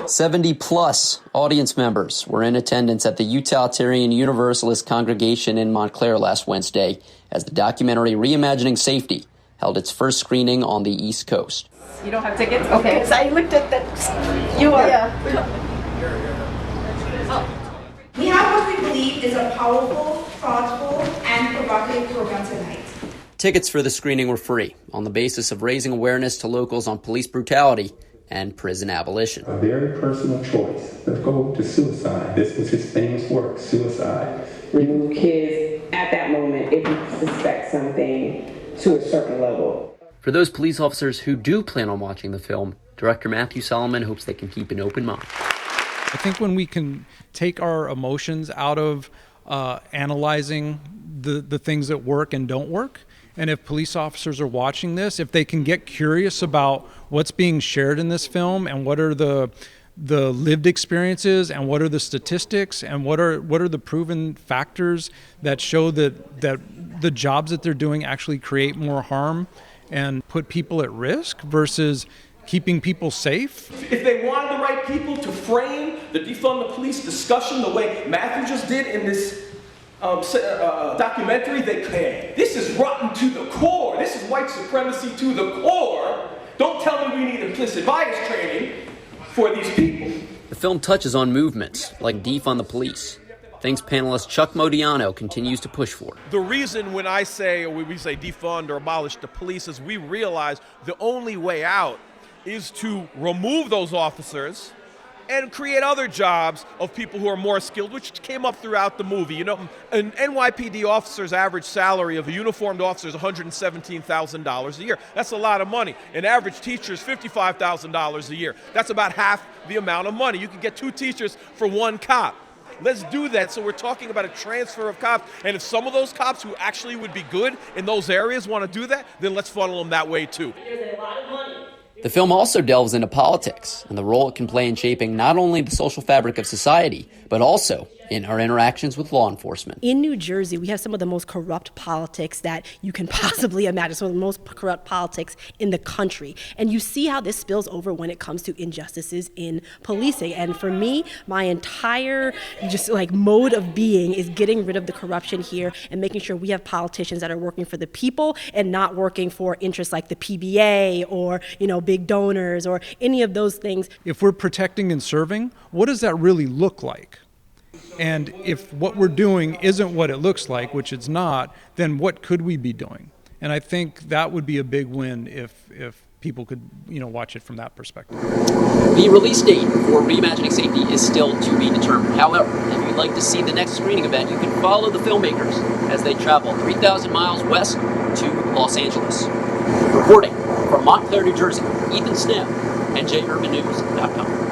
+70 audience members were in attendance at the Utilitarian Universalist congregation in Montclair last Wednesday as the documentary Reimagining Safety held its first screening on the East Coast. You don't have tickets? Okay. So I looked at that. You are. Yeah. We have what we believe is a powerful, thoughtful, and provocative program tonight. Tickets for the screening were free on the basis of raising awareness to locals on police brutality and prison abolition. A very personal choice. Let's go to suicide. This was his famous work, Suicide. Remove kids at that moment if you suspect something to a certain level. For those police officers who do plan on watching the film, Director Matthew Solomon hopes they can keep an open mind. I think when we can take our emotions out of analyzing the things that work and don't work, and if police officers are watching this, if they can get curious about what's being shared in this film and what are the lived experiences and what are the statistics and what are the proven factors that show that the jobs that they're doing actually create more harm and put people at risk versus keeping people safe. If they wanted the right people to frame the defund the police discussion the way Matthew just did in this documentary, they can. This is rotten to the core. This is white supremacy to the core. Don't tell me we need implicit bias training for these people. The film touches on movements like defund the police, things panelist Chuck Modiano continues to push for. The reason when I say, or when we say defund or abolish the police, is we realize the only way out is to remove those officers and create other jobs of people who are more skilled, which came up throughout the movie. You know, an NYPD officer's average salary of a uniformed officer is $117,000 a year. That's a lot of money. An average teacher is $55,000 a year. That's about half the amount of money. You can get 2 teachers for 1 cop. Let's do that. So we're talking about a transfer of cops. And if some of those cops who actually would be good in those areas want to do that, then let's funnel them that way too. There's a lot of money. The film also delves into politics and the role it can play in shaping not only the social fabric of society, but also in our interactions with law enforcement. In New Jersey, we have some of the most corrupt politics that you can possibly imagine, some of the most corrupt politics in the country. And you see how this spills over when it comes to injustices in policing. And for me, my entire mode of being is getting rid of the corruption here and making sure we have politicians that are working for the people and not working for interests like the PBA or, big donors or any of those things. If we're protecting and serving, what does that really look like? And if what we're doing isn't what it looks like, which it's not, then what could we be doing? And I think that would be a big win if people could, watch it from that perspective. The release date for Reimagining Safety is still to be determined. However, if you'd like to see the next screening event, you can follow the filmmakers as they travel 3,000 miles west to Los Angeles. Reporting from Montclair, New Jersey, Ethan Snem, NJUrbanNews.com.